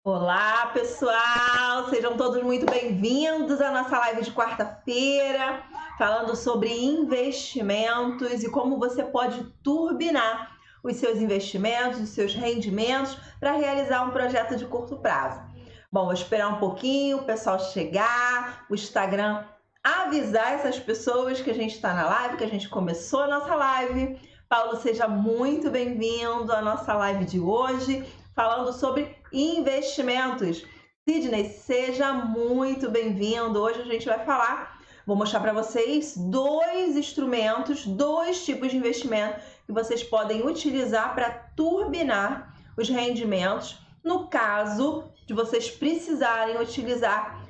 Olá, pessoal! Sejam todos muito bem-vindos à nossa live de quarta-feira, falando sobre investimentos e como você pode turbinar os seus investimentos, os seus rendimentos para realizar um projeto de curto prazo. Bom, vou esperar um pouquinho o pessoal chegar, o Instagram avisar essas pessoas que a gente está na live, que a gente começou a nossa live. Paulo, seja muito bem-vindo à nossa live de hoje, falando sobre investimentos. Sidney, seja muito bem-vindo. Hoje a gente vai vou mostrar para vocês dois instrumentos, dois tipos de investimento que vocês podem utilizar para turbinar os rendimentos, no caso de vocês precisarem utilizar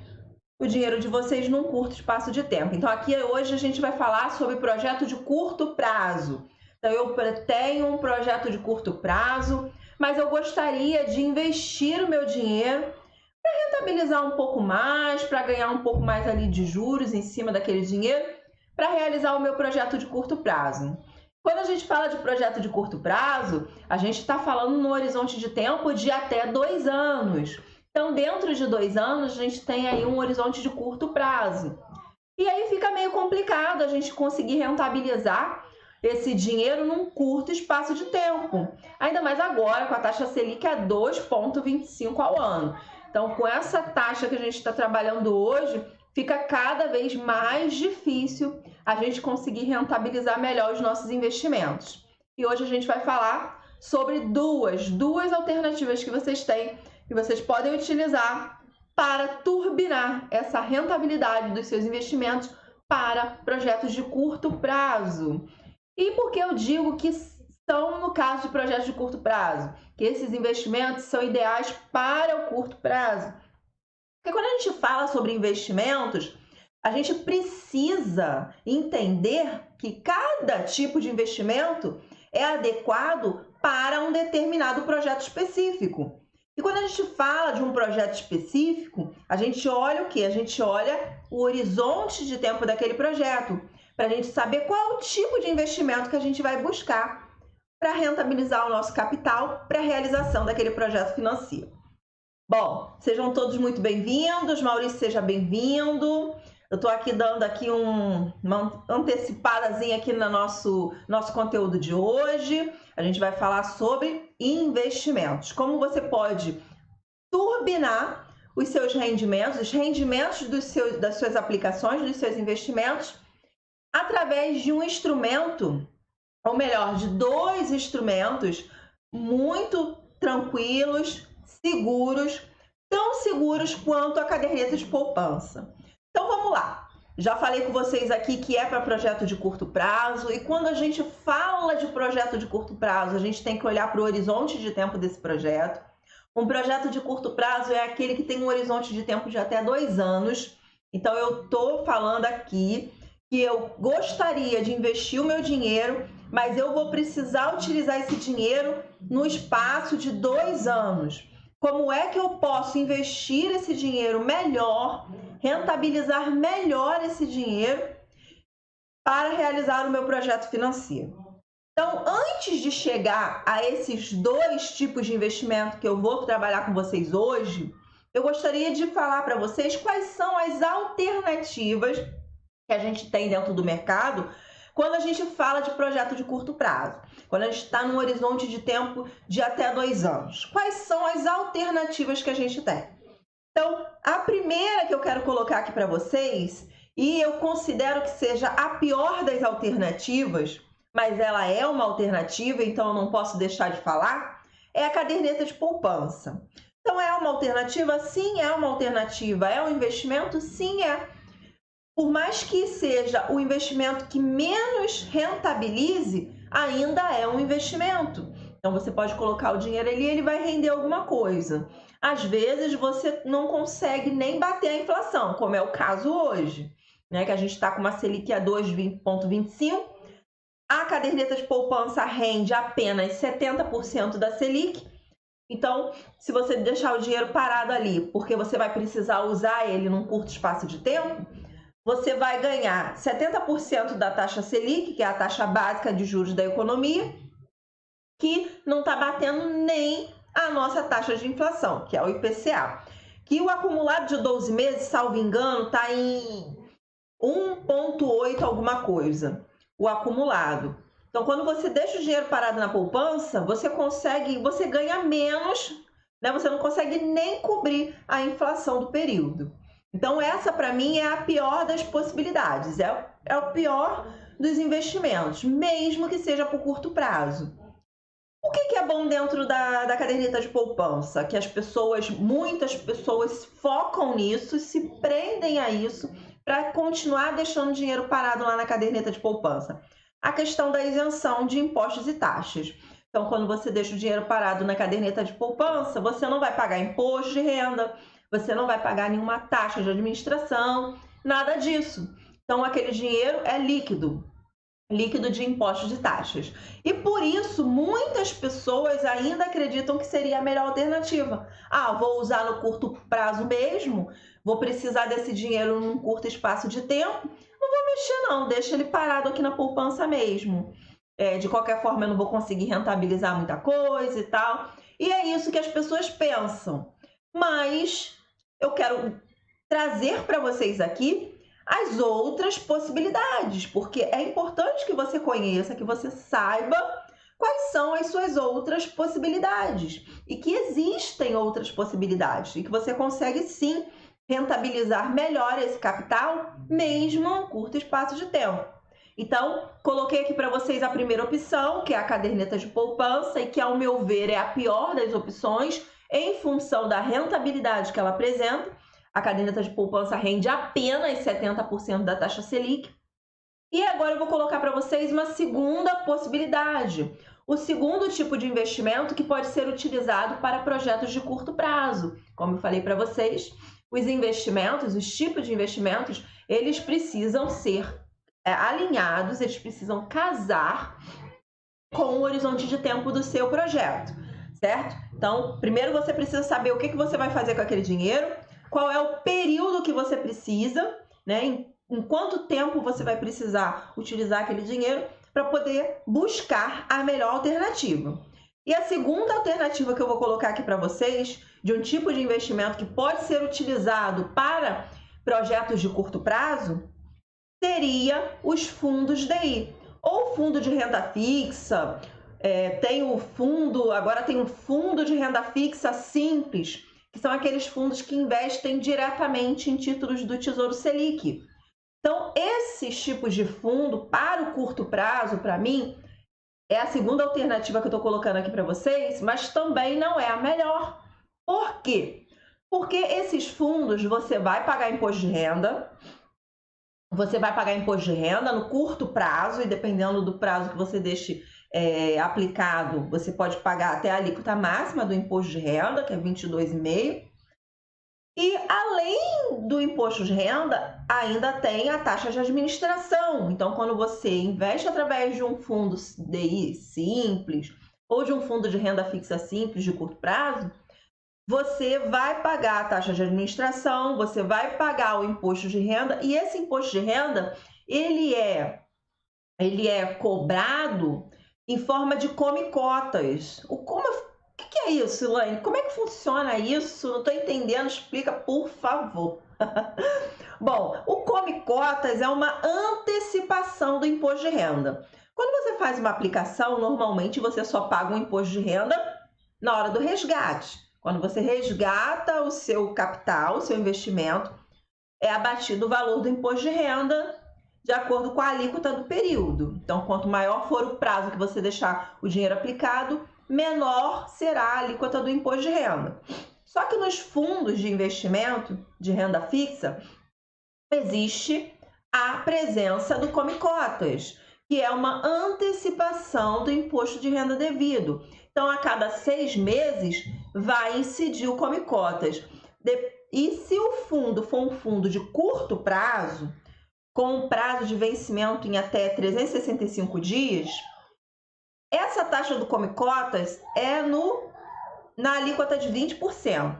o dinheiro de vocês num curto espaço de tempo. Então aqui hoje a gente vai falar sobre projeto de curto prazo. Então eu tenho um projeto de curto prazo, mas eu gostaria de investir o meu dinheiro para rentabilizar um pouco mais, para ganhar um pouco mais ali de juros em cima daquele dinheiro, para realizar o meu projeto de curto prazo. Quando a gente fala de projeto de curto prazo, a gente está falando no horizonte de tempo de até 2 anos. Então, dentro de 2 anos, a gente tem aí um horizonte de curto prazo. E aí fica meio complicado a gente conseguir rentabilizar esse dinheiro num curto espaço de tempo. Ainda mais agora com a taxa Selic a 2,25 ao ano. Então, com essa taxa que a gente está trabalhando hoje, fica cada vez mais difícil a gente conseguir rentabilizar melhor os nossos investimentos. E hoje a gente vai falar sobre duas alternativas que vocês têm, que vocês podem utilizar para turbinar essa rentabilidade dos seus investimentos para projetos de curto prazo. E por que eu digo que são no caso de projetos de curto prazo? Que esses investimentos são ideais para o curto prazo. Porque quando a gente fala sobre investimentos, a gente precisa entender que cada tipo de investimento é adequado para um determinado projeto específico. E quando a gente fala de um projeto específico, a gente olha o quê? A gente olha o horizonte de tempo daquele projeto, para a gente saber qual é o tipo de investimento que a gente vai buscar para rentabilizar o nosso capital para a realização daquele projeto financeiro. Bom, sejam todos muito bem-vindos. Maurício, seja bem-vindo. Eu estou aqui dando aqui uma antecipadazinha aqui no nosso conteúdo de hoje. A gente vai falar sobre investimentos. Como você pode turbinar os seus rendimentos, os rendimentos das suas aplicações, dos seus investimentos, através de um instrumento, ou melhor, de dois instrumentos muito tranquilos, seguros, tão seguros quanto a caderneta de poupança. Então vamos lá. Já falei com vocês aqui que é para projeto de curto prazo, e quando a gente fala de projeto de curto prazo, a gente tem que olhar para o horizonte de tempo desse projeto. Um projeto de curto prazo é aquele que tem um horizonte de tempo de até 2 anos. Então eu estou falando aqui que eu gostaria de investir o meu dinheiro, mas eu vou precisar utilizar esse dinheiro no espaço de 2 anos. Como é que eu posso investir esse dinheiro melhor, rentabilizar melhor esse dinheiro para realizar o meu projeto financeiro? Então, antes de chegar a esses dois tipos de investimento que eu vou trabalhar com vocês hoje, eu gostaria de falar para vocês quais são as alternativas que a gente tem dentro do mercado quando a gente fala de projeto de curto prazo, quando a gente está num horizonte de tempo de até 2 anos. Quais são as alternativas que a gente tem? Então, a primeira que eu quero colocar aqui para vocês, e eu considero que seja a pior das alternativas, mas ela é uma alternativa, então eu não posso deixar de falar, é a caderneta de poupança. Então, é uma alternativa? Sim, é uma alternativa. É um investimento? Sim, é. Por mais que seja o investimento que menos rentabilize, ainda é um investimento. Então, você pode colocar o dinheiro ali e ele vai render alguma coisa. Às vezes, você não consegue nem bater a inflação, como é o caso hoje, né? Que a gente está com uma Selic a 2,25. A caderneta de poupança rende apenas 70% da Selic. Então, se você deixar o dinheiro parado ali, porque você vai precisar usar ele num curto espaço de tempo, você vai ganhar 70% da taxa Selic, que é a taxa básica de juros da economia, que não está batendo nem a nossa taxa de inflação, que é o IPCA, que o acumulado de 12 meses, salvo engano, está em 1,8 alguma coisa, o acumulado. Então, quando você deixa o dinheiro parado na poupança, você ganha menos, né? Você não consegue nem cobrir a inflação do período. Então, essa para mim é a pior das possibilidades, é o pior dos investimentos, mesmo que seja por curto prazo. O que é bom dentro da caderneta de poupança? Que muitas pessoas focam nisso, se prendem a isso para continuar deixando dinheiro parado lá na caderneta de poupança. A questão da isenção de impostos e taxas. Então, quando você deixa o dinheiro parado na caderneta de poupança, você não vai pagar imposto de renda, você não vai pagar nenhuma taxa de administração, nada disso. Então, aquele dinheiro é líquido de impostos e taxas. E por isso, muitas pessoas ainda acreditam que seria a melhor alternativa. Ah, vou usar no curto prazo mesmo, vou precisar desse dinheiro num curto espaço de tempo, não vou mexer não, deixa ele parado aqui na poupança mesmo. De qualquer forma, eu não vou conseguir rentabilizar muita coisa e tal. E é isso que as pessoas pensam. Mas eu quero trazer para vocês aqui as outras possibilidades, porque é importante que você conheça, que você saiba quais são as suas outras possibilidades e que existem outras possibilidades e que você consegue sim rentabilizar melhor esse capital, mesmo em um curto espaço de tempo. Então, coloquei aqui para vocês a primeira opção, que é a caderneta de poupança e que, ao meu ver, é a pior das opções em função da rentabilidade que ela apresenta. A caderneta de poupança rende apenas 70% da taxa Selic. E agora eu vou colocar para vocês uma segunda possibilidade. O segundo tipo de investimento que pode ser utilizado para projetos de curto prazo. Como eu falei para vocês, os tipos de investimentos, eles precisam ser alinhados, eles precisam casar com o horizonte de tempo do seu projeto, certo? Então, primeiro você precisa saber o que você vai fazer com aquele dinheiro, qual é o período que você precisa, né? Em quanto tempo você vai precisar utilizar aquele dinheiro para poder buscar a melhor alternativa. E a segunda alternativa que eu vou colocar aqui para vocês, de um tipo de investimento que pode ser utilizado para projetos de curto prazo, seria os fundos DI, ou fundo de renda fixa, agora tem um fundo de renda fixa simples, que são aqueles fundos que investem diretamente em títulos do Tesouro Selic. Então, esses tipos de fundo, para o curto prazo, para mim, é a segunda alternativa que eu estou colocando aqui para vocês, mas também não é a melhor. Por quê? Porque esses fundos você vai pagar imposto de renda, no curto prazo, e dependendo do prazo que você deixe aplicado, você pode pagar até a alíquota máxima do imposto de renda, que é 22,5%. E além do imposto de renda, ainda tem a taxa de administração. Então, quando você investe através de um fundo DI simples ou de um fundo de renda fixa simples de curto prazo, você vai pagar a taxa de administração, você vai pagar o imposto de renda, e esse imposto de renda, ele é cobrado em forma de come-cotas. O que é isso, Elaine? Como é que funciona isso? Não estou entendendo, explica, por favor. Bom, o come-cotas é uma antecipação do imposto de renda. Quando você faz uma aplicação, normalmente você só paga o imposto de renda na hora do resgate. Quando você resgata o seu capital, o seu investimento, é abatido o valor do imposto de renda de acordo com a alíquota do período. Então, quanto maior for o prazo que você deixar o dinheiro aplicado, menor será a alíquota do imposto de renda. Só que nos fundos de investimento de renda fixa, existe a presença do come-cotas, que é uma antecipação do imposto de renda devido. Então, a cada 6 meses, vai incidir o come-cotas. E se o fundo for um fundo de curto prazo, com um prazo de vencimento em até 365 dias, essa taxa do come-cotas é na alíquota de 20%.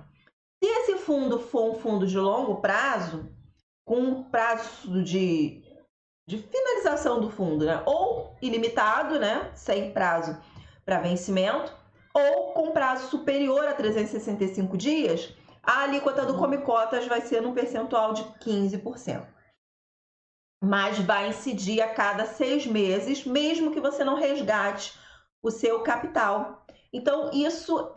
Se esse fundo for um fundo de longo prazo, com um prazo de finalização do fundo, né? Ou ilimitado, né? Sem prazo para vencimento, ou com prazo superior a 365 dias, a alíquota do Come Cotas vai ser num percentual de 15%. Mas vai incidir a cada 6 meses, mesmo que você não resgate o seu capital. Então, isso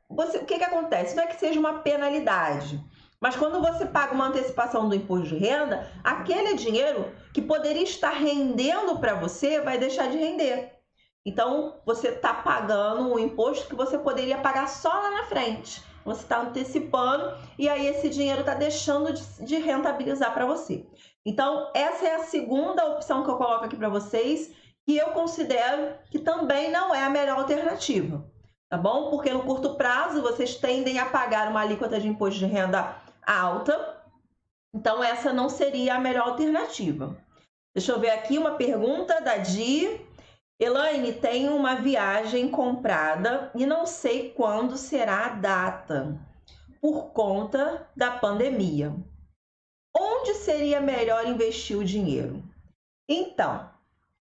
o que acontece? Não é que seja uma penalidade, mas quando você paga uma antecipação do imposto de renda, aquele dinheiro que poderia estar rendendo para você vai deixar de render. Então, você está pagando um imposto que você poderia pagar só lá na frente. Você está antecipando e aí esse dinheiro está deixando de rentabilizar para você. Então, essa é a segunda opção que eu coloco aqui para vocês, que eu considero que também não é a melhor alternativa, tá bom? Porque no curto prazo vocês tendem a pagar uma alíquota de imposto de renda alta, então essa não seria a melhor alternativa. Deixa eu ver aqui uma pergunta da Di. Elaine, tenho uma viagem comprada e não sei quando será a data, por conta da pandemia. Onde seria melhor investir o dinheiro? Então,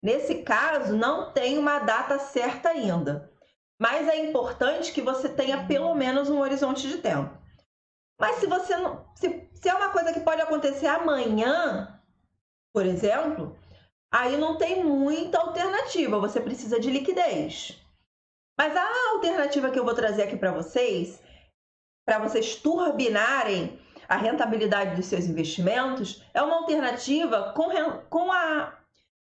nesse caso, não tem uma data certa ainda, mas é importante que você tenha pelo menos um horizonte de tempo. Mas se você não, se é uma coisa que pode acontecer amanhã, por exemplo, aí não tem muita alternativa, você precisa de liquidez. Mas a alternativa que eu vou trazer aqui para vocês turbinarem a rentabilidade dos seus investimentos, é uma alternativa com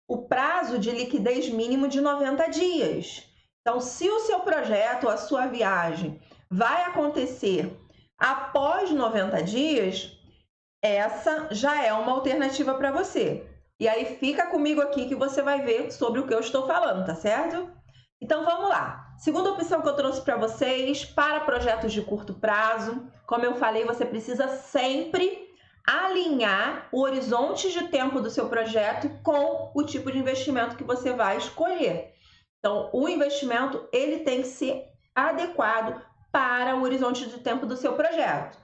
o prazo de liquidez mínimo de 90 dias. Então, se o seu projeto, a sua viagem vai acontecer após 90 dias, essa já é uma alternativa para você. E aí fica comigo aqui que você vai ver sobre o que eu estou falando, tá certo? Então vamos lá. Segunda opção que eu trouxe para vocês, para projetos de curto prazo, como eu falei, você precisa sempre alinhar o horizonte de tempo do seu projeto com o tipo de investimento que você vai escolher. Então, o investimento ele tem que ser adequado para o horizonte de tempo do seu projeto.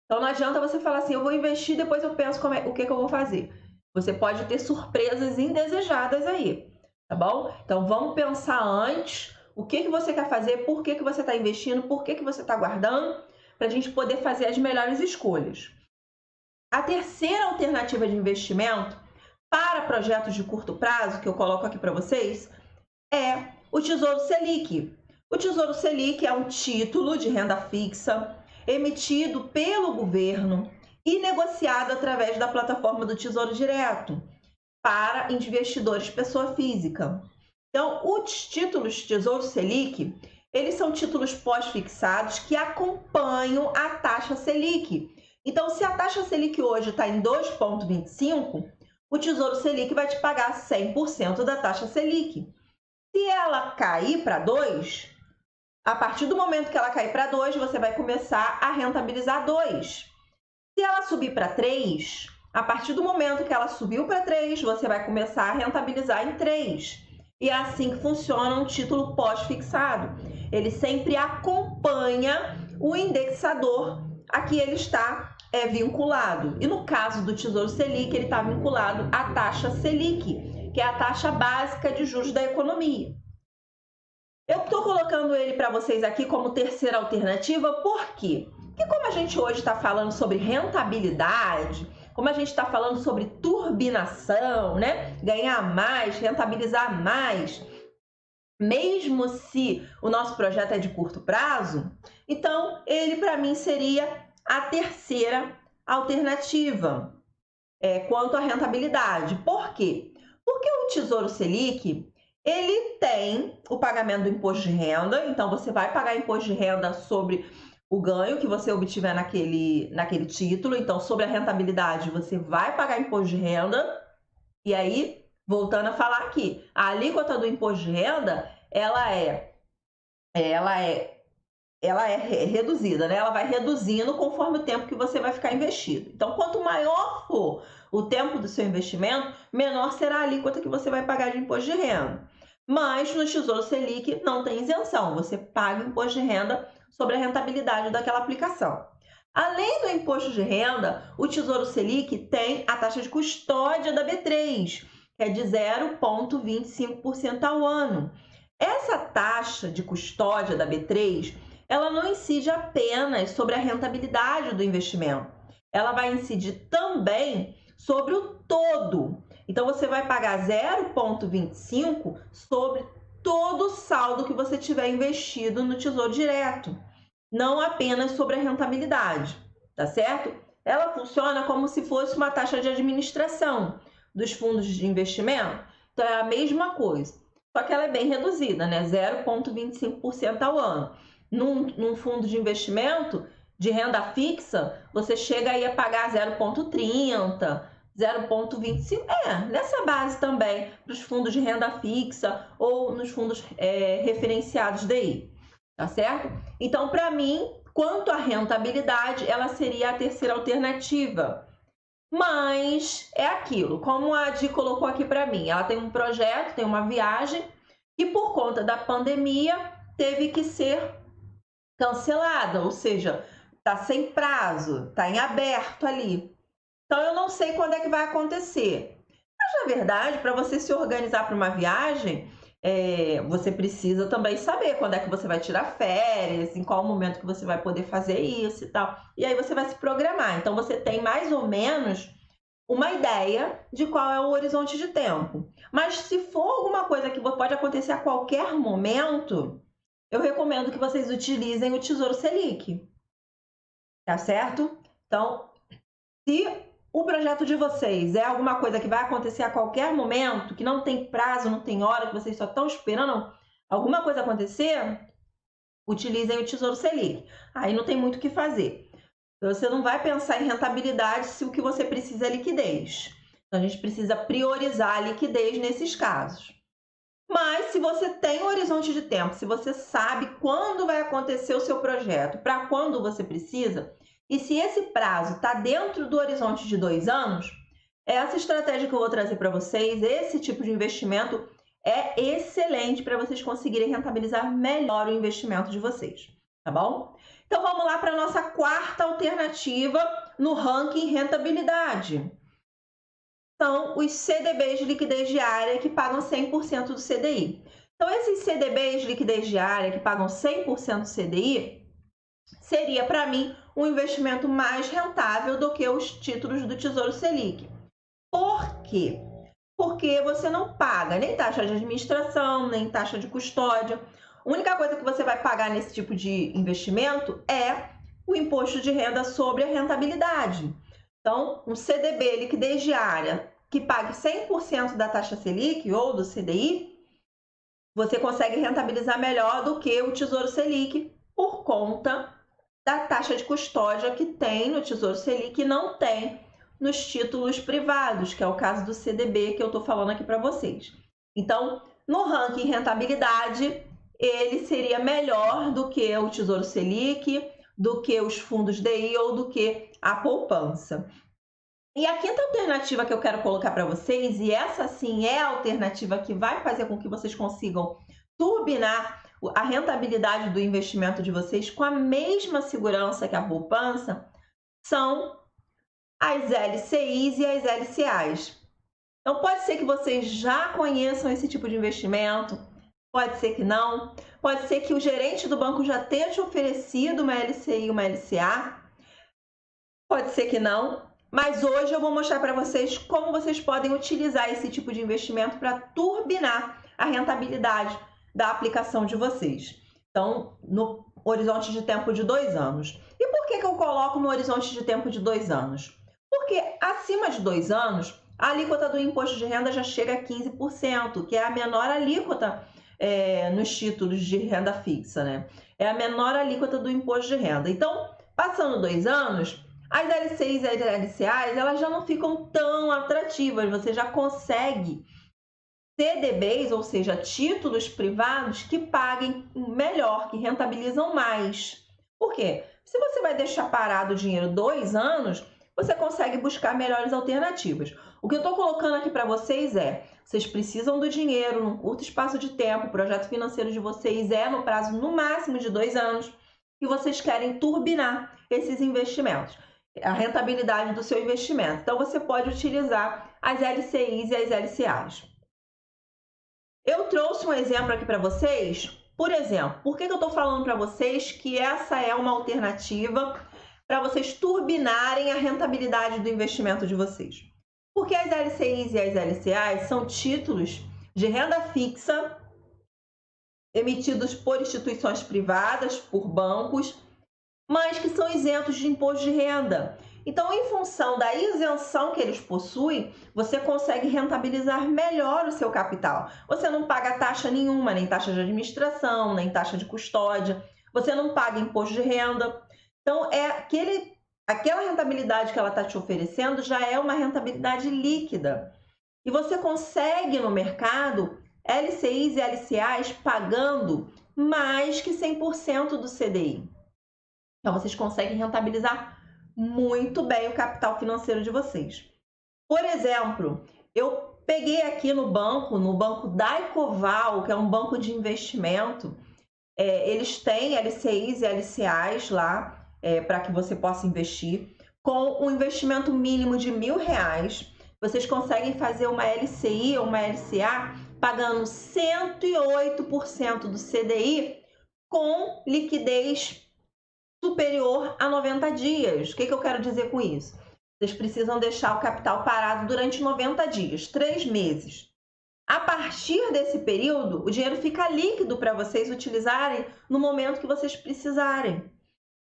Então, não adianta você falar assim, eu vou investir, depois eu penso o que eu vou fazer. Você pode ter surpresas indesejadas aí, tá bom? Então, vamos pensar antes o que você quer fazer, por que você está investindo, por que você está guardando, para a gente poder fazer as melhores escolhas. A terceira alternativa de investimento para projetos de curto prazo, que eu coloco aqui para vocês, é o Tesouro Selic. O Tesouro Selic é um título de renda fixa emitido pelo governo e negociado através da plataforma do Tesouro Direto para investidores pessoa física. Então, os títulos Tesouro Selic, eles são títulos pós-fixados que acompanham a taxa Selic. Então, se a taxa Selic hoje está em 2,25, o Tesouro Selic vai te pagar 100% da taxa Selic. Se ela cair para 2, a partir do momento que ela cair para 2, você vai começar a rentabilizar 2. Se ela subir para 3, a partir do momento que ela subiu para 3, você vai começar a rentabilizar em 3. E é assim que funciona um título pós-fixado. Ele sempre acompanha o indexador a que ele está vinculado. E no caso do Tesouro Selic, ele está vinculado à taxa Selic, que é a taxa básica de juros da economia. Eu estou colocando ele para vocês aqui como terceira alternativa, por quê? Porque como a gente hoje está falando sobre rentabilidade, como a gente está falando sobre turbinação, né? Ganhar mais, rentabilizar mais, mesmo se o nosso projeto é de curto prazo, então ele para mim seria a terceira alternativa quanto à rentabilidade. Por quê? Porque o Tesouro Selic, ele tem o pagamento do imposto de renda, então você vai pagar imposto de renda sobre o ganho que você obtiver naquele título, então sobre a rentabilidade você vai pagar imposto de renda. E aí, voltando a falar aqui, a alíquota do imposto de renda, ela é reduzida, né? Ela vai reduzindo conforme o tempo que você vai ficar investido. Então, quanto maior for o tempo do seu investimento, menor será a alíquota que você vai pagar de imposto de renda. Mas no Tesouro Selic não tem isenção, você paga imposto de renda sobre a rentabilidade daquela aplicação. Além do imposto de renda, o Tesouro Selic tem a taxa de custódia da B3, que é de 0,25% ao ano. Essa taxa de custódia da B3, ela não incide apenas sobre a rentabilidade do investimento, ela vai incidir também sobre o todo. Então, você vai pagar 0,25 sobre todo o saldo que você tiver investido no Tesouro Direto, não apenas sobre a rentabilidade, tá certo? Ela funciona como se fosse uma taxa de administração dos fundos de investimento, então é a mesma coisa, só que ela é bem reduzida, né? 0,25% ao ano. Num fundo de investimento de renda fixa, você chega aí a pagar 0,30, 0,25, nessa base também, para os fundos de renda fixa ou nos fundos referenciados DI, tá certo? Então, para mim, quanto à rentabilidade, ela seria a terceira alternativa. Mas é aquilo, como a Di colocou aqui para mim, ela tem um projeto, tem uma viagem, e por conta da pandemia teve que ser cancelada, ou seja, está sem prazo, está em aberto ali. Então eu não sei quando é que vai acontecer. Mas na verdade, para você se organizar para uma viagem, você precisa também saber quando é que você vai tirar férias, em qual momento que você vai poder fazer isso e tal. E aí você vai se programar. Então você tem mais ou menos uma ideia de qual é o horizonte de tempo. Mas se for alguma coisa que pode acontecer a qualquer momento, eu recomendo que vocês utilizem o Tesouro Selic, tá certo? Então, se o projeto de vocês é alguma coisa que vai acontecer a qualquer momento, que não tem prazo, não tem hora, que vocês só estão esperando alguma coisa acontecer, utilizem o Tesouro Selic. Aí não tem muito o que fazer. Você não vai pensar em rentabilidade se o que você precisa é liquidez. Então, a gente precisa priorizar a liquidez nesses casos. Mas se você tem um horizonte de tempo, se você sabe quando vai acontecer o seu projeto, para quando você precisa, e se esse prazo está dentro do horizonte de 2 anos, essa estratégia que eu vou trazer para vocês, esse tipo de investimento é excelente para vocês conseguirem rentabilizar melhor o investimento de vocês, tá bom? Então vamos lá para a nossa quarta alternativa no ranking rentabilidade. São os CDBs de liquidez diária que pagam 100% do CDI. Então, esses CDBs de liquidez diária que pagam 100% do CDI, seria para mim um investimento mais rentável do que os títulos do Tesouro Selic. Por quê? Porque você não paga nem taxa de administração, nem taxa de custódia. A única coisa que você vai pagar nesse tipo de investimento é o imposto de renda sobre a rentabilidade. Então, um CDB liquidez diária que pague 100% da taxa Selic ou do CDI, você consegue rentabilizar melhor do que o Tesouro Selic por conta da taxa de custódia que tem no Tesouro Selic e não tem nos títulos privados, que é o caso do CDB que eu estou falando aqui para vocês. Então, no ranking rentabilidade, ele seria melhor do que o Tesouro Selic, do que os fundos DI ou do que a poupança. E a quinta alternativa que eu quero colocar para vocês, e essa sim é a alternativa que vai fazer com que vocês consigam turbinar a rentabilidade do investimento de vocês com a mesma segurança que a poupança, são as LCIs e as LCAs. Então, pode ser que vocês já conheçam esse tipo de investimento, pode ser que não, pode ser que o gerente do banco já tenha te oferecido uma LCI e uma LCA, pode ser que não, mas hoje eu vou mostrar para vocês como vocês podem utilizar esse tipo de investimento para turbinar a rentabilidade da aplicação de vocês. Então, no horizonte de tempo de 2 anos. E por que eu coloco no horizonte de tempo de 2 anos? Porque acima de 2 anos, a alíquota do imposto de renda já chega a 15%, que é a menor alíquota nos títulos de renda fixa, né? É a menor alíquota do imposto de renda. Então, passando 2 anos, as LCIs e as LCAs, elas já não ficam tão atrativas, você já consegue CDBs, ou seja, títulos privados que paguem melhor, que rentabilizam mais. Por quê? Se você vai deixar parado o dinheiro 2 anos, você consegue buscar melhores alternativas. O que eu estou colocando aqui para vocês vocês precisam do dinheiro num curto espaço de tempo, o projeto financeiro de vocês é no prazo no máximo de 2 anos, e vocês querem turbinar esses investimentos, a rentabilidade do seu investimento. Então, você pode utilizar as LCIs e as LCAs. Eu trouxe um exemplo aqui para vocês. Por exemplo, por que eu estou falando para vocês que essa é uma alternativa para vocês turbinarem a rentabilidade do investimento de vocês? Porque as LCIs e as LCAs são títulos de renda fixa emitidos por instituições privadas, por bancos, mas que são isentos de imposto de renda. Então, em função da isenção que eles possuem, você consegue rentabilizar melhor o seu capital. Você não paga taxa nenhuma, nem taxa de administração, nem taxa de custódia, você não paga imposto de renda. Então, aquela rentabilidade que ela está te oferecendo já é uma rentabilidade líquida. E você consegue no mercado LCIs e LCAs pagando mais que 100% do CDI. Então, vocês conseguem rentabilizar muito bem o capital financeiro de vocês. Por exemplo, eu peguei aqui no banco da Ecoval, que é um banco de investimento, eles têm LCIs e LCAs lá para que você possa investir. Com um investimento mínimo de R$ 1.000, vocês conseguem fazer uma LCI ou uma LCA pagando 108% do CDI com liquidez superior a 90 dias. O que eu quero dizer com isso? Vocês precisam deixar o capital parado durante 90 dias, 3 meses. A partir desse período, o dinheiro fica líquido para vocês utilizarem no momento que vocês precisarem.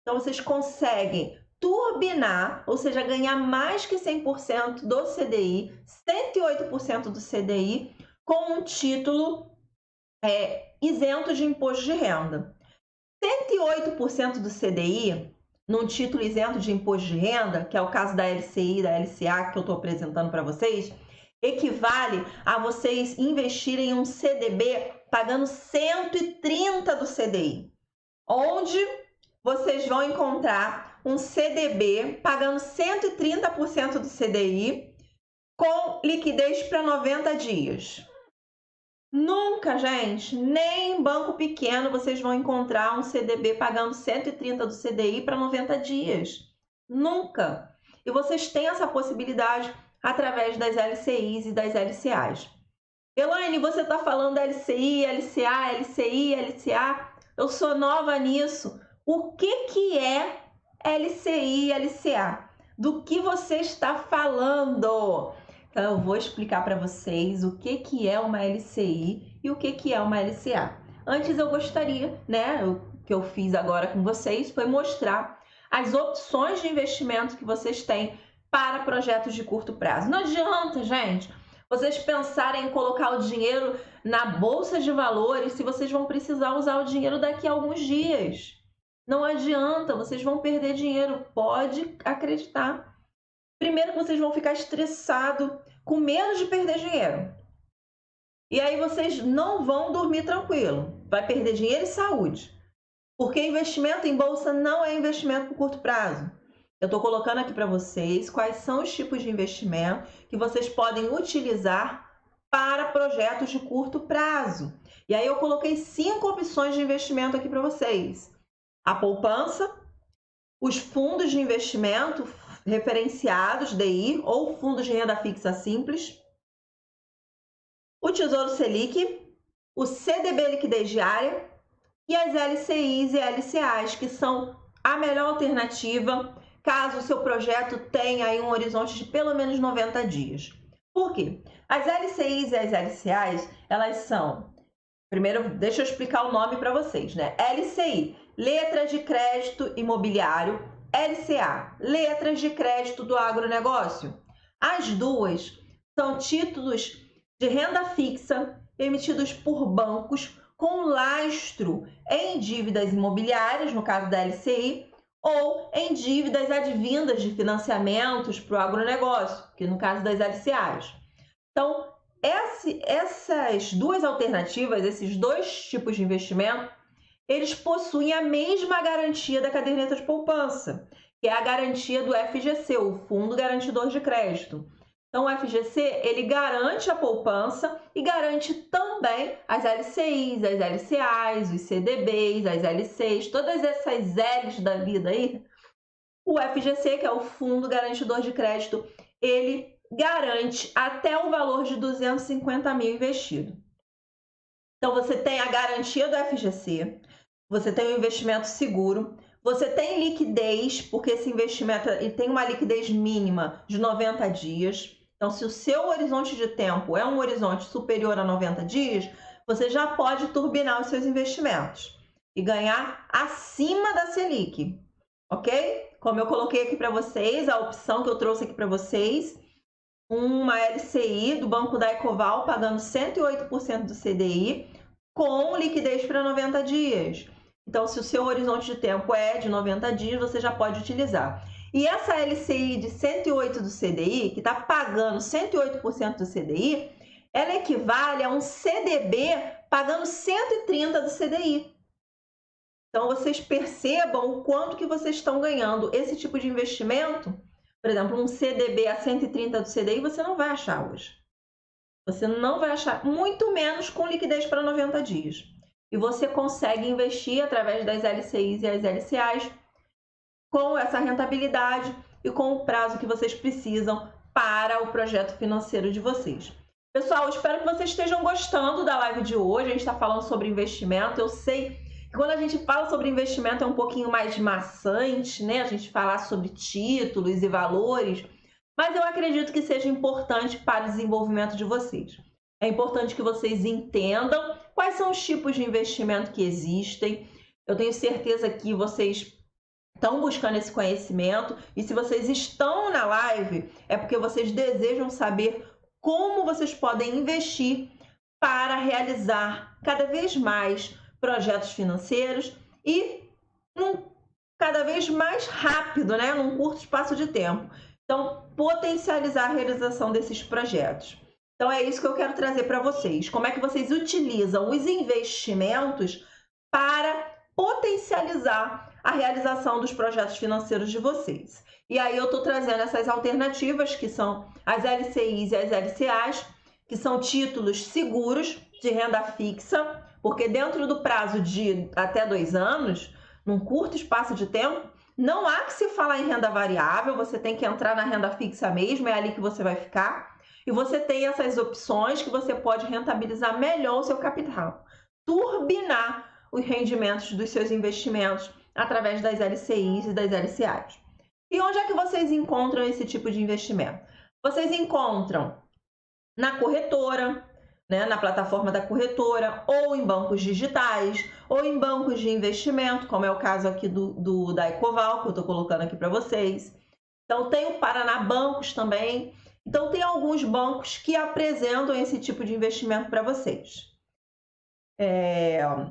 Então, vocês conseguem turbinar, ou seja, ganhar mais que 100% do CDI, 108% do CDI, com um título isento de imposto de renda. 108% do CDI, num título isento de imposto de renda, que é o caso da LCI e da LCA que eu estou apresentando para vocês, equivale a vocês investirem em um CDB pagando 130 do CDI, onde vocês vão encontrar um CDB pagando 130% do CDI com liquidez para 90 dias. Nunca, gente, nem em banco pequeno vocês vão encontrar um CDB pagando 130 do CDI para 90 dias. Nunca. E vocês têm essa possibilidade através das LCIs e das LCAs. Elaine, você está falando LCI, LCA, LCI, LCA. Eu sou nova nisso. O que é LCI e LCA? Do que você está falando? Então, eu vou explicar para vocês o que é uma LCI e o que é uma LCA. Antes, eu gostaria, o que eu fiz agora com vocês foi mostrar as opções de investimento que vocês têm para projetos de curto prazo. Não adianta, gente, vocês pensarem em colocar o dinheiro na bolsa de valores se vocês vão precisar usar o dinheiro daqui a alguns dias. Não adianta, vocês vão perder dinheiro, pode acreditar. Primeiro que vocês vão ficar estressados, com medo de perder dinheiro. E aí vocês não vão dormir tranquilo. Vai perder dinheiro e saúde. Porque investimento em bolsa não é investimento por curto prazo. Eu estou colocando aqui para vocês quais são os tipos de investimento que vocês podem utilizar para projetos de curto prazo. E aí eu coloquei 5 opções de investimento aqui para vocês. A poupança, os fundos de investimento referenciados, DI, ou fundos de renda fixa simples, o Tesouro Selic, o CDB liquidez diária e as LCIs e LCAs, que são a melhor alternativa caso o seu projeto tenha aí um horizonte de pelo menos 90 dias. Por quê? As LCIs e as LCAs, elas são... Primeiro, deixa eu explicar o nome para vocês, né? LCI, Letra de Crédito Imobiliário. LCA, Letras de Crédito do Agronegócio. As duas são títulos de renda fixa emitidos por bancos com lastro em dívidas imobiliárias, no caso da LCI, ou em dívidas advindas de financiamentos para o agronegócio, que no caso das LCAs. Então, essas duas alternativas, esses dois tipos de investimento, eles possuem a mesma garantia da caderneta de poupança, que é a garantia do FGC, o Fundo Garantidor de Crédito. Então, o FGC, ele garante a poupança e garante também as LCIs, as LCAs, os CDBs, as LCs, todas essas L's da vida aí. O FGC, que é o Fundo Garantidor de Crédito, ele garante até o valor de 250 mil investido. Então, você tem a garantia do FGC, você tem um investimento seguro, você tem liquidez, porque esse investimento ele tem uma liquidez mínima de 90 dias. Então, se o seu horizonte de tempo é um horizonte superior a 90 dias, você já pode turbinar os seus investimentos e ganhar acima da Selic, ok? Como eu coloquei aqui para vocês, a opção que eu trouxe aqui para vocês, uma LCI do Banco da Ecoval pagando 108% do CDI com liquidez para 90 dias. Então, se o seu horizonte de tempo é de 90 dias, você já pode utilizar. E essa LCI de 108 do CDI, que está pagando 108% do CDI, ela equivale a um CDB pagando 130 do CDI. Então, vocês percebam o quanto que vocês estão ganhando. Esse tipo de investimento, por exemplo, um CDB a 130 do CDI, você não vai achar hoje. Você não vai achar, muito menos com liquidez para 90 dias. E você consegue investir através das LCIs e as LCAs com essa rentabilidade e com o prazo que vocês precisam para o projeto financeiro de vocês. Pessoal, espero que vocês estejam gostando da live de hoje. A gente está falando sobre investimento. Eu sei que quando a gente fala sobre investimento é um pouquinho mais maçante, né? A gente falar sobre títulos e valores, mas eu acredito que seja importante para o desenvolvimento de vocês. É importante que vocês entendam quais são os tipos de investimento que existem. Eu tenho certeza que vocês estão buscando esse conhecimento e se vocês estão na live é porque vocês desejam saber como vocês podem investir para realizar cada vez mais projetos financeiros e cada vez mais rápido, né? Num curto espaço de tempo. Então, potencializar a realização desses projetos. Então, é isso que eu quero trazer para vocês. Como é que vocês utilizam os investimentos para potencializar a realização dos projetos financeiros de vocês. E aí eu estou trazendo essas alternativas, que são as LCIs e as LCAs, que são títulos seguros de renda fixa, porque dentro do prazo de até 2 anos, num curto espaço de tempo, não há que se falar em renda variável, você tem que entrar na renda fixa mesmo, é ali que você vai ficar. E você tem essas opções que você pode rentabilizar melhor o seu capital, turbinar os rendimentos dos seus investimentos através das LCIs e das LCAs. E onde é que vocês encontram esse tipo de investimento? Vocês encontram na corretora, né, na plataforma da corretora, ou em bancos digitais, ou em bancos de investimento, como é o caso aqui da Ecoval, que eu estou colocando aqui para vocês. Então, tem o Paraná Bancos também. Então, tem alguns bancos que apresentam esse tipo de investimento para vocês.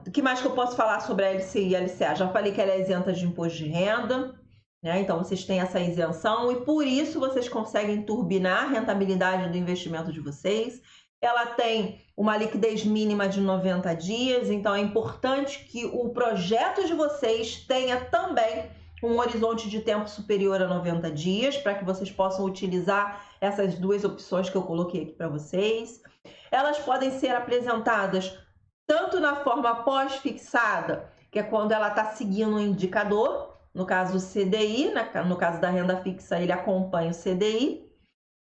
O que mais que eu posso falar sobre a LCI e a LCA? Já falei que ela é isenta de imposto de renda, né? Então, vocês têm essa isenção e por isso vocês conseguem turbinar a rentabilidade do investimento de vocês. Ela tem uma liquidez mínima de 90 dias, então é importante que o projeto de vocês tenha também um horizonte de tempo superior a 90 dias, para que vocês possam utilizar essas duas opções que eu coloquei aqui para vocês. Elas podem ser apresentadas tanto na forma pós-fixada, que é quando ela está seguindo um indicador, no caso o CDI, no caso da renda fixa ele acompanha o CDI,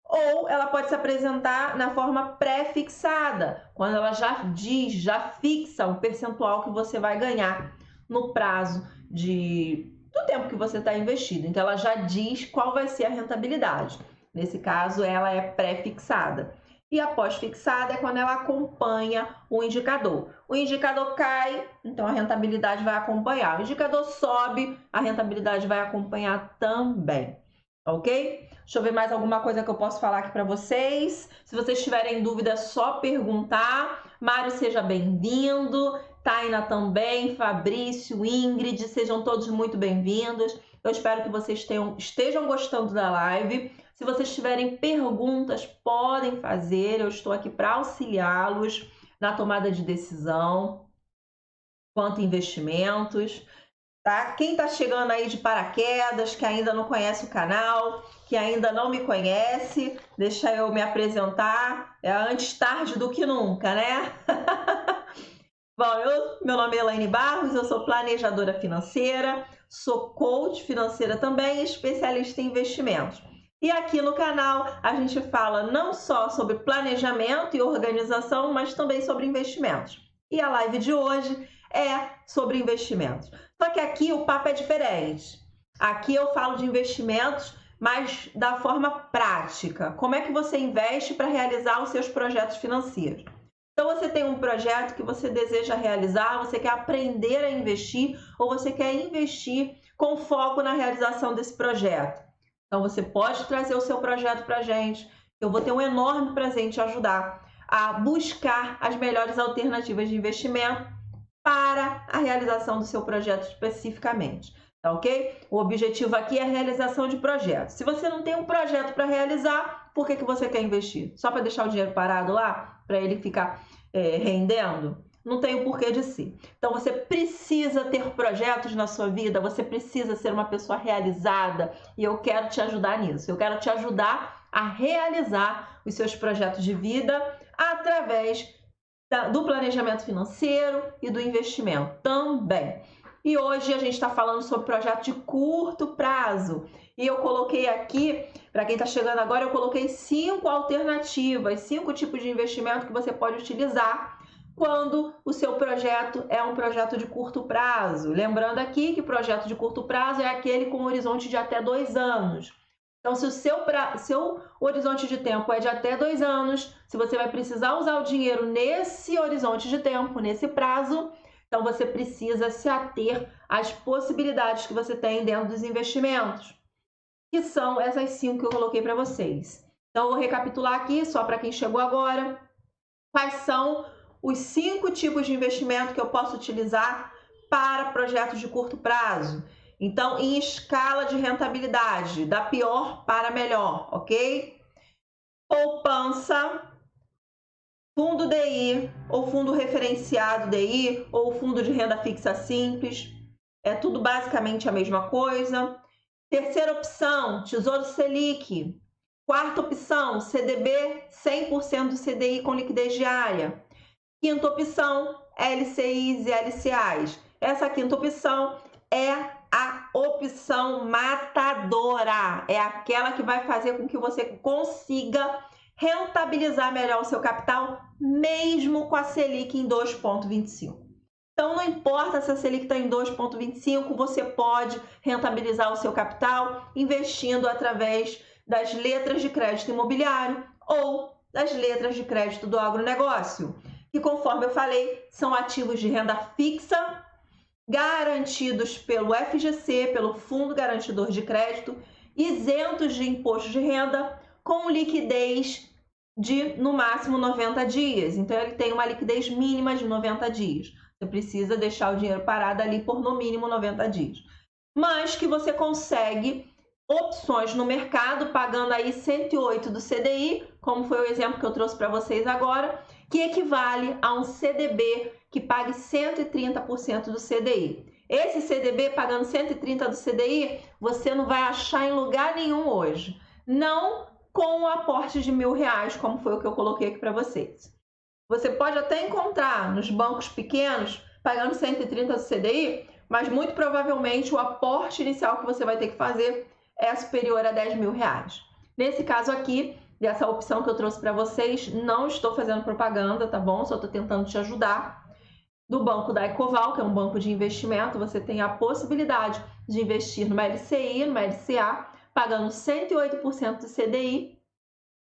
ou ela pode se apresentar na forma pré-fixada, quando ela já fixa um percentual que você vai ganhar no prazo do tempo que você está investido. Então, ela já diz qual vai ser a rentabilidade. Nesse caso, ela é pré-fixada. E a pós-fixada é quando ela acompanha o indicador. O indicador cai, então a rentabilidade vai acompanhar. O indicador sobe, a rentabilidade vai acompanhar também. Ok? Deixa eu ver mais alguma coisa que eu posso falar aqui para vocês. Se vocês tiverem dúvida, é só perguntar. Mário, seja bem-vindo. Taina também, Fabrício, Ingrid, sejam todos muito bem-vindos. Eu espero que vocês estejam gostando da live. Se vocês tiverem perguntas, podem fazer. Eu estou aqui para auxiliá-los na tomada de decisão quanto a investimentos. Tá? Quem está chegando aí de paraquedas, que ainda não conhece o canal, que ainda não me conhece, deixa eu me apresentar. É antes tarde do que nunca, né? Bom, meu nome é Elaine Barros, eu sou planejadora financeira, sou coach financeira também e especialista em investimentos. E aqui no canal a gente fala não só sobre planejamento e organização, mas também sobre investimentos. E a live de hoje é sobre investimentos. Só que aqui o papo é diferente. Aqui eu falo de investimentos, mas da forma prática. Como é que você investe para realizar os seus projetos financeiros? Então você tem um projeto que você deseja realizar, você quer aprender a investir ou você quer investir com foco na realização desse projeto. Então você pode trazer o seu projeto para a gente. Eu vou ter um enorme prazer em te ajudar a buscar as melhores alternativas de investimento para a realização do seu projeto especificamente, tá ok? O objetivo aqui é a realização de projetos. Se você não tem um projeto para realizar, por que você quer investir? Só para deixar o dinheiro parado lá, para ele ficar rendendo? Não tem o porquê de ser. Então você precisa ter projetos na sua vida, você precisa ser uma pessoa realizada e eu quero te ajudar nisso. Eu quero te ajudar a realizar os seus projetos de vida através do planejamento financeiro e do investimento também. E hoje a gente está falando sobre projeto de curto prazo. E eu coloquei aqui, para quem está chegando agora, eu coloquei 5 alternativas, 5 tipos de investimento que você pode utilizar quando o seu projeto é um projeto de curto prazo. Lembrando aqui que projeto de curto prazo é aquele com horizonte de até 2 anos. Então, se o seu horizonte de tempo é de até 2 anos, se você vai precisar usar o dinheiro nesse horizonte de tempo, nesse prazo, então você precisa se ater às possibilidades que você tem dentro dos investimentos, que são essas 5 que eu coloquei para vocês. Então, eu vou recapitular aqui, só para quem chegou agora, quais são os 5 tipos de investimento que eu posso utilizar para projetos de curto prazo. Então, em escala de rentabilidade, da pior para melhor, ok? Poupança, fundo DI, ou fundo referenciado DI, ou fundo de renda fixa simples. É tudo basicamente a mesma coisa. Terceira opção, Tesouro Selic. Quarta opção, CDB, 100% do CDI com liquidez diária. Quinta opção, LCIs e LCAs. Essa quinta opção é a opção matadora. É aquela que vai fazer com que você consiga rentabilizar melhor o seu capital, mesmo com a Selic em 2,25. Então, não importa se a Selic está em 2,25, você pode rentabilizar o seu capital investindo através das letras de crédito imobiliário ou das letras de crédito do agronegócio, que, conforme eu falei, são ativos de renda fixa, garantidos pelo FGC, pelo Fundo Garantidor de Crédito, isentos de imposto de renda, com liquidez de, no máximo, 90 dias. Então, ele tem uma liquidez mínima de 90 dias. Você precisa deixar o dinheiro parado ali por, no mínimo, 90 dias. Mas que você consegue opções no mercado, pagando aí 108 do CDI, como foi o exemplo que eu trouxe para vocês agora, que equivale a um CDB que pague 130% do CDI. Esse CDB pagando 130% do CDI, você não vai achar em lugar nenhum hoje. Não com o aporte de R$1.000, como foi o que eu coloquei aqui para vocês. Você pode até encontrar nos bancos pequenos pagando 130% do CDI, mas muito provavelmente o aporte inicial que você vai ter que fazer é superior a R$10.000. Nesse caso aqui, dessa opção que eu trouxe para vocês, não estou fazendo propaganda, tá bom? Só estou tentando te ajudar. Do banco da Ecoval, que é um banco de investimento, você tem a possibilidade de investir numa LCI, numa LCA, pagando 108% do CDI,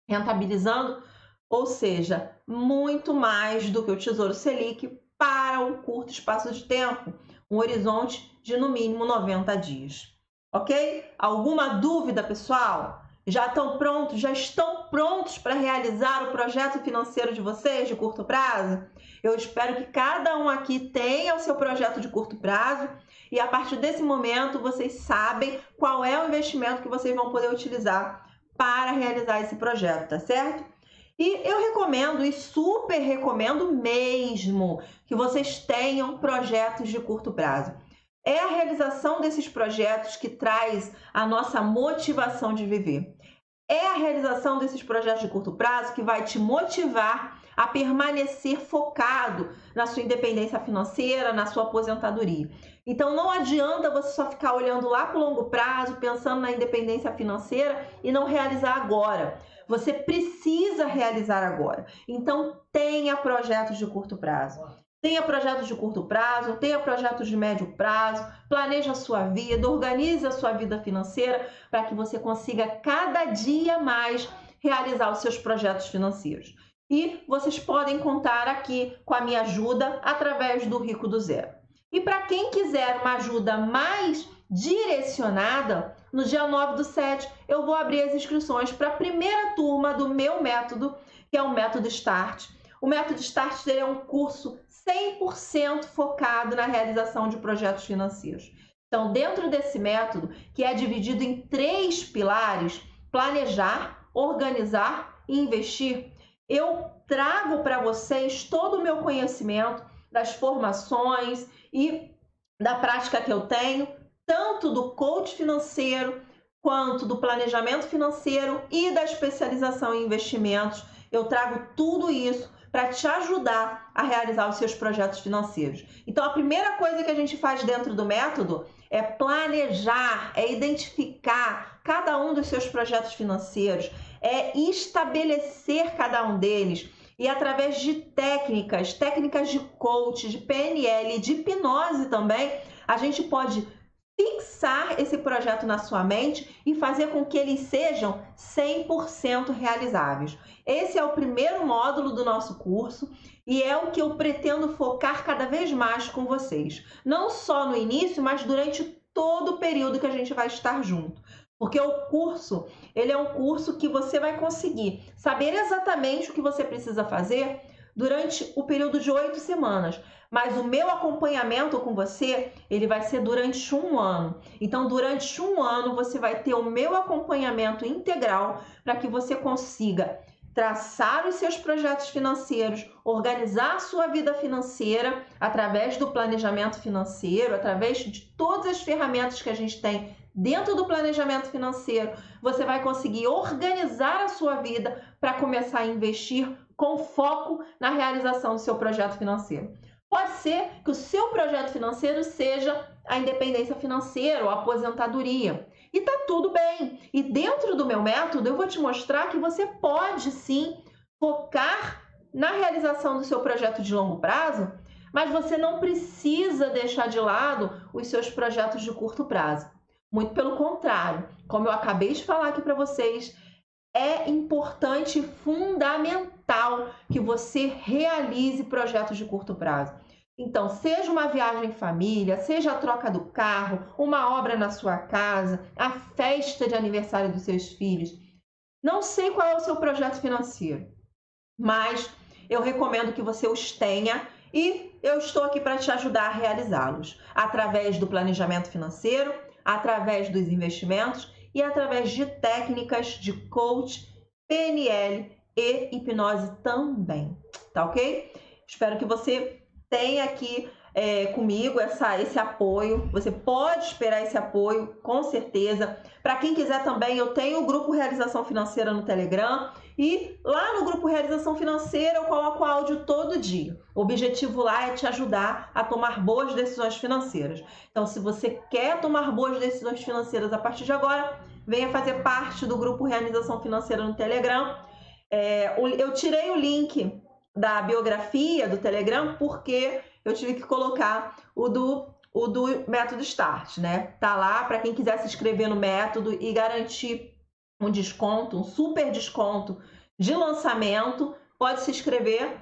rentabilizando, ou seja, muito mais do que o Tesouro Selic para um curto espaço de tempo, um horizonte de no mínimo 90 dias. Ok? Alguma dúvida, pessoal? Já estão prontos para realizar o projeto financeiro de vocês de curto prazo? Eu espero que cada um aqui tenha o seu projeto de curto prazo e a partir desse momento vocês sabem qual é o investimento que vocês vão poder utilizar para realizar esse projeto, tá certo? E eu recomendo e super recomendo mesmo que vocês tenham projetos de curto prazo. É a realização desses projetos que traz a nossa motivação de viver. É a realização desses projetos de curto prazo que vai te motivar a permanecer focado na sua independência financeira, na sua aposentadoria. Então, não adianta você só ficar olhando lá para o longo prazo, pensando na independência financeira e não realizar agora. Você precisa realizar agora. Então, tenha projetos de curto prazo. Tenha projetos de curto prazo, tenha projetos de médio prazo, planeje a sua vida, organize a sua vida financeira para que você consiga cada dia mais realizar os seus projetos financeiros. E vocês podem contar aqui com a minha ajuda através do Rico do Zero. E para quem quiser uma ajuda mais direcionada, no dia 9/7 eu vou abrir as inscrições para a primeira turma do meu método, que é o Método Start. O Método Start é um curso 100% focado na realização de projetos financeiros. Então, dentro desse método, que é dividido em 3 pilares, planejar, organizar e investir, eu trago para vocês todo o meu conhecimento das formações e da prática que eu tenho, tanto do coach financeiro, quanto do planejamento financeiro e da especialização em investimentos. Eu trago tudo isso para te ajudar a realizar os seus projetos financeiros. Então, a primeira coisa que a gente faz dentro do método é planejar, é identificar cada um dos seus projetos financeiros, é estabelecer cada um deles e através de técnicas de coach, de PNL, de hipnose também, a gente pode fixar esse projeto na sua mente e fazer com que eles sejam 100% realizáveis. Esse é o primeiro módulo do nosso curso e é o que eu pretendo focar cada vez mais com vocês. Não só no início, mas durante todo o período que a gente vai estar junto. Porque o curso, ele é um curso que você vai conseguir saber exatamente o que você precisa fazer durante o período de 8 semanas. Mas o meu acompanhamento com você, ele vai ser durante 1 ano. Então, durante 1 ano, você vai ter o meu acompanhamento integral para que você consiga traçar os seus projetos financeiros, organizar a sua vida financeira através do planejamento financeiro, através de todas as ferramentas que a gente tem dentro do planejamento financeiro. Você vai conseguir organizar a sua vida para começar a investir com foco na realização do seu projeto financeiro. Pode ser que o seu projeto financeiro seja a independência financeira ou a aposentadoria. E tá tudo bem. E dentro do meu método, eu vou te mostrar que você pode sim focar na realização do seu projeto de longo prazo, mas você não precisa deixar de lado os seus projetos de curto prazo. Muito pelo contrário, como eu acabei de falar aqui para vocês, é importante e fundamental que você realize projetos de curto prazo. Então, seja uma viagem em família, seja a troca do carro, uma obra na sua casa, a festa de aniversário dos seus filhos. Não sei qual é o seu projeto financeiro, mas eu recomendo que você os tenha e eu estou aqui para te ajudar a realizá-los através do planejamento financeiro, através dos investimentos e através de técnicas de coach, PNL e hipnose também, tá ok? Espero que você tenha aqui comigo esse apoio. Você pode esperar esse apoio, com certeza. Para quem quiser também, eu tenho o grupo Realização Financeira no Telegram e lá no grupo Realização Financeira eu coloco áudio todo dia. O objetivo lá é te ajudar a tomar boas decisões financeiras. Então, se você quer tomar boas decisões financeiras a partir de agora, venha fazer parte do grupo Realização Financeira no Telegram. Eu tirei o link da biografia do Telegram porque eu tive que colocar o do Método Start, né? Tá lá para quem quiser se inscrever no método e garantir um desconto, um super desconto de lançamento. Pode se inscrever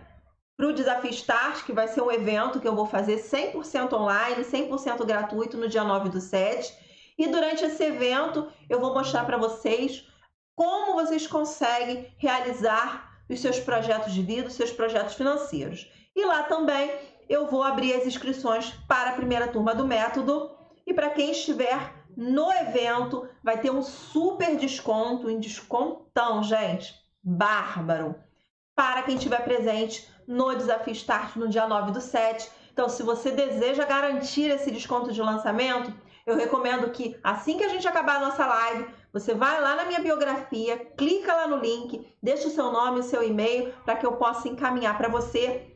para o Desafio Start, que vai ser um evento que eu vou fazer 100% online, 100% gratuito no dia 9/7. E durante esse evento eu vou mostrar para vocês como vocês conseguem realizar os seus projetos de vida, os seus projetos financeiros. E lá também eu vou abrir as inscrições para a primeira turma do método. E para quem estiver no evento, vai ter um super desconto, um descontão, gente, bárbaro, para quem estiver presente no Desafio Start no dia 9/7. Então, se você deseja garantir esse desconto de lançamento, eu recomendo que assim que a gente acabar a nossa live, você vai lá na minha biografia, clica lá no link, deixa o seu nome, o seu e-mail, para que eu possa encaminhar para você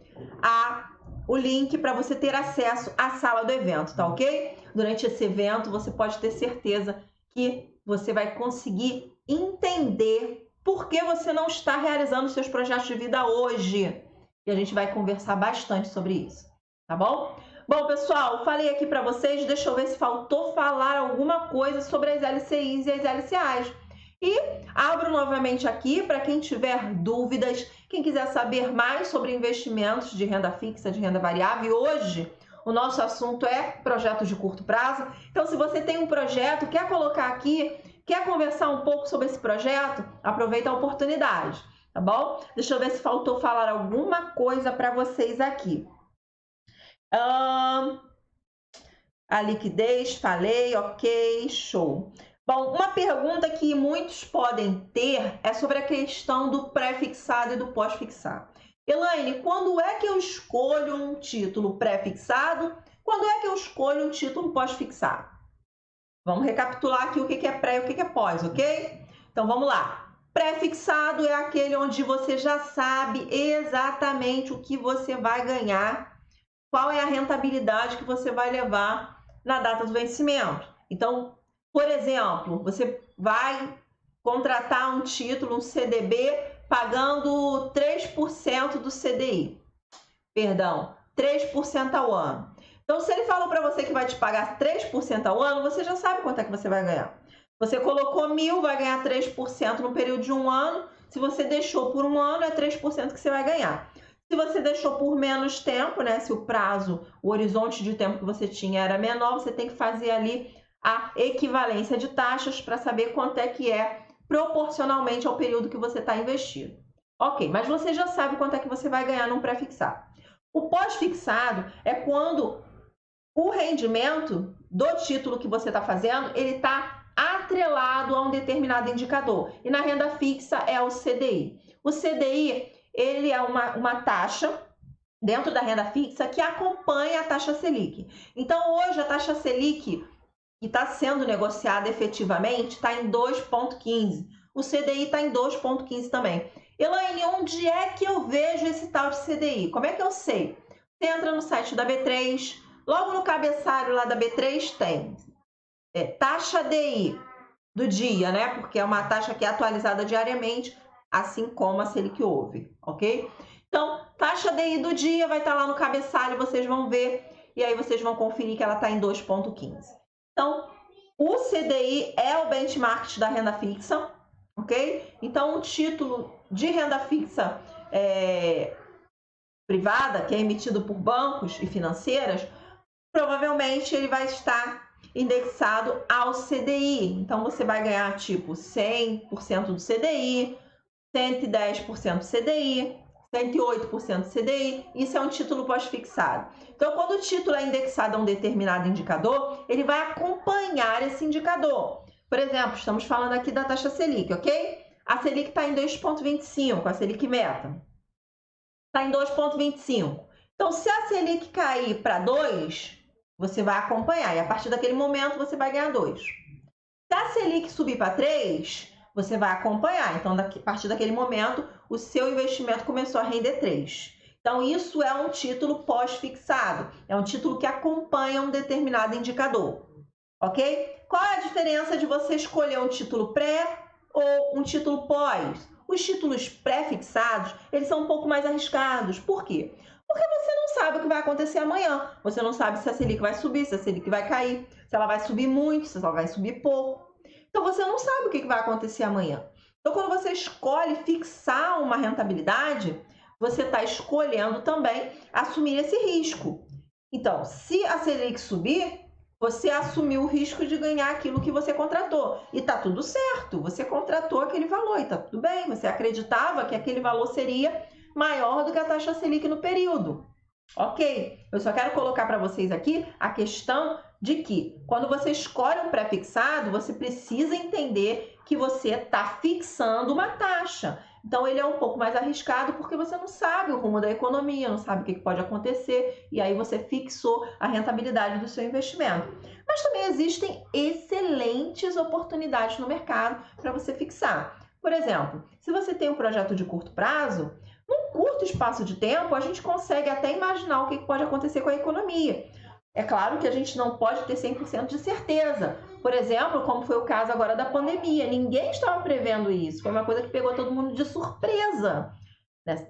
o link para você ter acesso à sala do evento, tá ok? Durante esse evento, você pode ter certeza que você vai conseguir entender por que você não está realizando seus projetos de vida hoje. E a gente vai conversar bastante sobre isso. tá bom? Bom, pessoal, falei aqui para vocês, deixa eu ver se faltou falar alguma coisa sobre as LCIs e as LCAs. E abro novamente aqui para quem tiver dúvidas, quem quiser saber mais sobre investimentos de renda fixa, de renda variável. E hoje o nosso assunto é projetos de curto prazo. Então, se você tem um projeto, quer colocar aqui, quer conversar um pouco sobre esse projeto, aproveita a oportunidade, tá bom? Deixa eu ver se faltou falar alguma coisa para vocês aqui. A liquidez, falei, ok, show. Bom, uma pergunta que muitos podem ter é sobre a questão do pré-fixado e do pós-fixado. Elaine, quando é que eu escolho um título pré-fixado? Quando é que eu escolho um título pós-fixado? Vamos recapitular aqui o que é pré e o que é pós, ok? Então vamos lá. Pré-fixado é aquele onde você já sabe exatamente o que você vai ganhar, qual é a rentabilidade que você vai levar na data do vencimento. Então, por exemplo, você vai contratar um título, um CDB, pagando 3% do CDI. Perdão, 3% ao ano. Então, se ele falou para você que vai te pagar 3% ao ano, você já sabe quanto é que você vai ganhar. Você colocou 1.000, vai ganhar 3% no período de um ano. Se você deixou por um ano, é 3% que você vai ganhar. Se você deixou por menos tempo, né? Se o prazo, o horizonte de tempo que você tinha era menor, você tem que fazer ali a equivalência de taxas para saber quanto é que é proporcionalmente ao período que você está investido. Ok, mas você já sabe quanto é que você vai ganhar num pré-fixado. O pós-fixado é quando o rendimento do título que você está fazendo, ele está atrelado a um determinado indicador. E na renda fixa é o CDI. O CDI, ele é uma taxa dentro da renda fixa que acompanha a taxa Selic. Então, hoje a taxa Selic que está sendo negociada efetivamente está em 2,15. O CDI está em 2,15 também. Elaine, onde é que eu vejo esse tal de CDI? Como é que eu sei? Você entra no site da B3, logo no cabeçalho lá da B3 tem taxa DI do dia, né? Porque é uma taxa que é atualizada diariamente, assim como a Selic houve, ok? Então, taxa DI do dia vai estar lá no cabeçalho, vocês vão ver, e aí vocês vão conferir que ela está em 2,15. Então, o CDI é o benchmark da renda fixa, ok? Então, um título de renda fixa privada, que é emitido por bancos e financeiras, provavelmente ele vai estar indexado ao CDI. Então, você vai ganhar tipo 100% do CDI, 110% do CDI, 108% do CDI. Isso é um título pós-fixado. Então, quando o título é indexado a um determinado indicador, ele vai acompanhar esse indicador. Por exemplo, estamos falando aqui da taxa Selic, ok? A Selic está em 2,25, a Selic meta. Está em 2,25. Então, se a Selic cair para 2, você vai acompanhar. E a partir daquele momento, você vai ganhar 2. Se a Selic subir para 3, você vai acompanhar. Então, a partir daquele momento, o seu investimento começou a render 3. Então, isso é um título pós-fixado. É um título que acompanha um determinado indicador. Ok? Qual é a diferença de você escolher um título pré ou um título pós? Os títulos pré-fixados, eles são um pouco mais arriscados. Por quê? Porque você não sabe o que vai acontecer amanhã. Você não sabe se a Selic vai subir, se a Selic vai cair, se ela vai subir muito, se ela vai subir pouco. Então, você não sabe o que vai acontecer amanhã. Então, quando você escolhe fixar uma rentabilidade, você está escolhendo também assumir esse risco. Então, se a Selic subir, você assumiu o risco de ganhar aquilo que você contratou. E tá tudo certo, você contratou aquele valor e tá tudo bem. Você acreditava que aquele valor seria maior do que a taxa Selic no período. Ok? Eu só quero colocar para vocês aqui a questão de que quando você escolhe um pré-fixado, você precisa entender que você está fixando uma taxa. Então, ele é um pouco mais arriscado porque você não sabe o rumo da economia, não sabe o que pode acontecer, e aí você fixou a rentabilidade do seu investimento. Mas também existem excelentes oportunidades no mercado para você fixar. Por exemplo, se você tem um projeto de curto prazo, num curto espaço de tempo, a gente consegue até imaginar o que pode acontecer com a economia. É claro que a gente não pode ter 100% de certeza. Por exemplo, como foi o caso agora da pandemia. Ninguém estava prevendo isso. Foi uma coisa que pegou todo mundo de surpresa.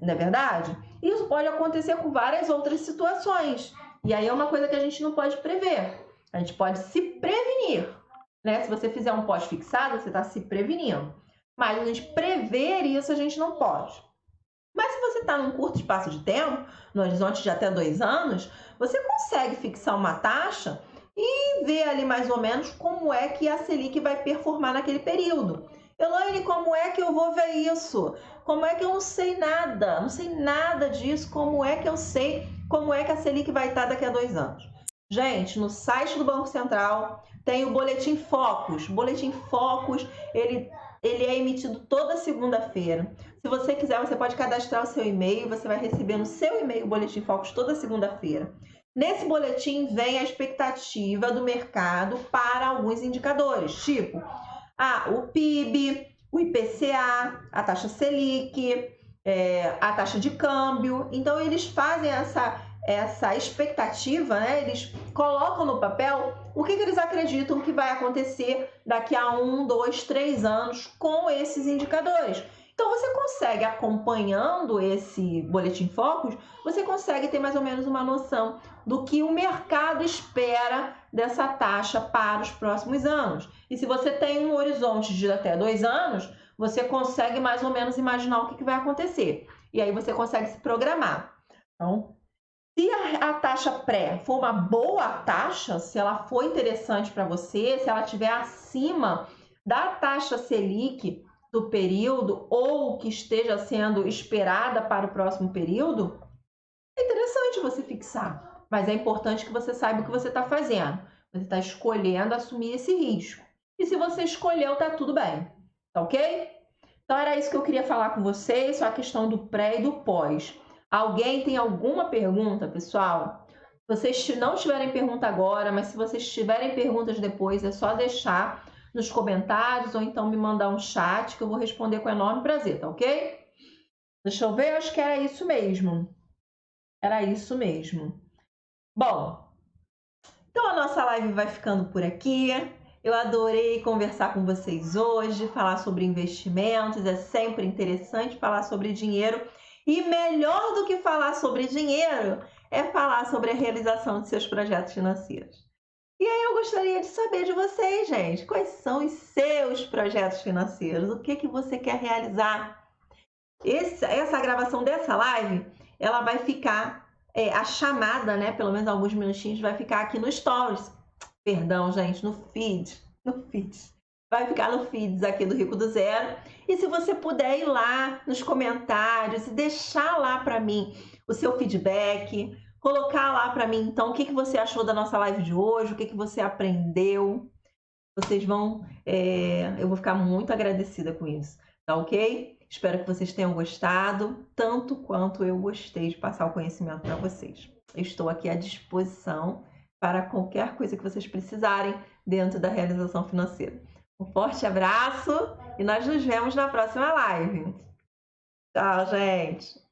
Não é verdade? Isso pode acontecer com várias outras situações. E aí é uma coisa que a gente não pode prever. A gente pode se prevenir, né? Se você fizer um pós-fixado, você está se prevenindo. Mas a gente prever isso, a gente não pode. Mas se você está num curto espaço de tempo, no horizonte de até 2 anos, você consegue fixar uma taxa e ver ali mais ou menos como é que a Selic vai performar naquele período. Elaine, como é que eu vou ver isso? Como é que eu não sei nada? Não sei nada disso. Como é que eu sei como é que a Selic vai estar daqui a 2 anos? Gente, no site do Banco Central tem o Boletim Focus. O Boletim Focus, ele é emitido toda segunda-feira. Se você quiser, você pode cadastrar o seu e-mail, você vai receber no seu e-mail o Boletim Focus toda segunda-feira. Nesse boletim vem a expectativa do mercado para alguns indicadores, tipo o PIB, o IPCA, a taxa Selic, a taxa de câmbio. Então, eles fazem essa expectativa, né? Eles colocam no papel o que eles acreditam que vai acontecer daqui a 1, 2, 3 anos com esses indicadores. Então, você consegue, acompanhando esse Boletim Focus, você consegue ter mais ou menos uma noção do que o mercado espera dessa taxa para os próximos anos. E se você tem um horizonte de até 2 anos, você consegue mais ou menos imaginar o que vai acontecer. E aí você consegue se programar. Então, se a taxa pré for uma boa taxa, se ela for interessante para você, se ela estiver acima da taxa Selic do período ou que esteja sendo esperada para o próximo período, é interessante você fixar. Mas é importante que você saiba o que você está fazendo. Você está escolhendo assumir esse risco. E se você escolheu, tá tudo bem. Tá ok? Então era isso que eu queria falar com vocês, só a questão do pré e do pós. Alguém tem alguma pergunta, pessoal? Se vocês não tiverem pergunta agora, mas se vocês tiverem perguntas depois, é só deixar nos comentários ou então me mandar um chat que eu vou responder com enorme prazer, tá ok? Deixa eu ver, acho que era isso mesmo. Era isso mesmo. Bom, então a nossa live vai ficando por aqui. Eu adorei conversar com vocês hoje, falar sobre investimentos. É sempre interessante falar sobre dinheiro. E melhor do que falar sobre dinheiro é falar sobre a realização de seus projetos financeiros. E aí eu gostaria de saber de vocês, gente, quais são os seus projetos financeiros? O que você quer realizar? Essa gravação dessa live, ela vai ficar, a chamada, né, pelo menos alguns minutinhos, vai ficar aqui no Stories. Perdão, gente, no feed. Vai ficar no feeds aqui do Rico do Zero. E se você puder ir lá nos comentários e deixar lá para mim o seu feedback, colocar lá para mim, então, o que você achou da nossa live de hoje, o que você aprendeu. Vocês vão... eu vou ficar muito agradecida com isso, tá ok? Espero que vocês tenham gostado, tanto quanto eu gostei de passar o conhecimento para vocês. Eu estou aqui à disposição para qualquer coisa que vocês precisarem dentro da realização financeira. Um forte abraço e nós nos vemos na próxima live. Tchau, gente!